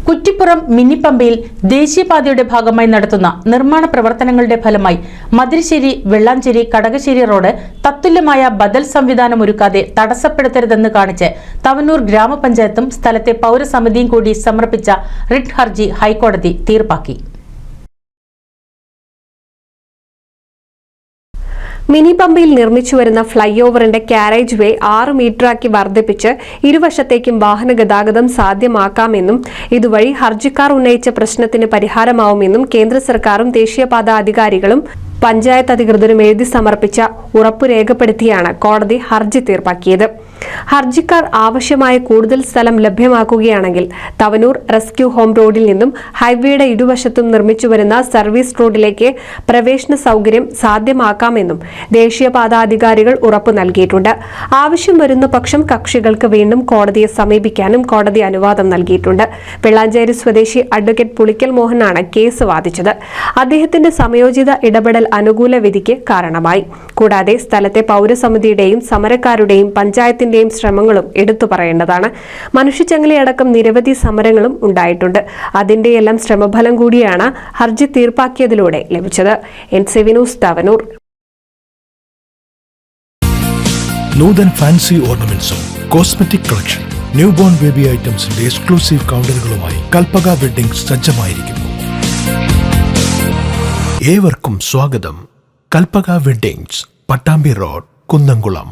കുറ്റിപ്പുറം മിനിപ്പമ്പയിൽ ദേശീയപാതയുടെ ഭാഗമായി നടത്തുന്ന നിർമ്മാണ പ്രവർത്തനങ്ങളുടെ ഫലമായി മതിരിശ്ശേരി വെള്ളാഞ്ചേരി കടകശ്ശേരി റോഡ് തത്തുല്യമായ ബദൽ സംവിധാനം ഒരുക്കാതെ തടസ്സപ്പെടുത്തരുതെന്ന് കാണിച്ച് തവനൂർ ഗ്രാമപഞ്ചായത്തും സ്ഥലത്തെ പൗരസമിതിയും കൂടി സമർപ്പിച്ച റിട്ട് ഹർജി ഹൈക്കോടതി തീർപ്പാക്കി. മിനിപമ്പയിൽ നിർമ്മിച്ചുവരുന്ന ഫ്ളൈ ഓവറിന്റെ കാരേജ് വേ 6 മീറ്ററാക്കി വർദ്ധിപ്പിച്ച് ഇരുവശത്തേക്കും വാഹന ഗതാഗതം സാധ്യമാക്കാമെന്നും ഇതുവഴി ഹർജിക്കാർ ഉന്നയിച്ച പ്രശ്നത്തിന് പരിഹാരമാവുമെന്നും കേന്ദ്ര സർക്കാരും ദേശീയപാത അധികാരികളും പഞ്ചായത്ത് അധികൃതരും എഴുതി സമർപ്പിച്ച ഉറപ്പു രേഖപ്പെടുത്തിയാണ് കോടതി ഹർജി തീർപ്പാക്കിയത്. ഹർജിക്കാർ ആവശ്യമായ കൂടുതൽ സ്ഥലം ലഭ്യമാക്കുകയാണെങ്കിൽ തവനൂർ റെസ്ക്യൂ ഹോം റോഡിൽ നിന്നും ഹൈവേയുടെ ഇരുവശത്തും നിർമ്മിച്ചുവരുന്ന സർവീസ് റോഡിലേക്ക് പ്രവേശന സൗകര്യം സാധ്യമാക്കാമെന്നും ദേശീയപാത അധികാരികൾ ഉറപ്പു നൽകിയിട്ടുണ്ട്. ആവശ്യം വരുന്ന പക്ഷം കക്ഷികൾക്ക് വീണ്ടും കോടതിയെ സമീപിക്കാനും കോടതി അനുവാദം നൽകിയിട്ടുണ്ട്. വെള്ളാഞ്ചേരി സ്വദേശി അഡ്വക്കേറ്റ് പുളിക്കൽ മോഹനാണ് കേസ് വാദിച്ചത്. അദ്ദേഹത്തിന്റെ സമയോചിത ഇടപെടൽ അനുകൂല വിധിക്ക് കാരണമായി. കൂടാതെ സ്ഥലത്തെ പൗരസമിതിയുടെയും സമരക്കാരുടെയും പഞ്ചായത്തിന്റെയും ശ്രമങ്ങളും എടുത്തു പറയേണ്ടതാണ്. മനുഷ്യച്ചങ്ങലയടക്കം നിരവധി സമരങ്ങളും ഉണ്ടായിട്ടുണ്ട്. അതിന്റെയെല്ലാം ശ്രമഫലം കൂടിയാണ് ഹർജി തീർപ്പാക്കിയതിലൂടെ ലഭിച്ചത്. NCV news Thavanur. Nuthan fancy ഓർണമെന്റ്സും cosmetic collection, new born baby ഐറ്റംസിന്റെ എക്സ്ക്ലൂസീവ് കൗണ്ടറുകളുമായി കൽപ്പക വെഡ്ഡിംഗ് സജ്ജമായിരിക്കുന്നു. ഏവർക്കും സ്വാഗതം. Kalpaka weddings, Pattambi road, Kunnamkulam.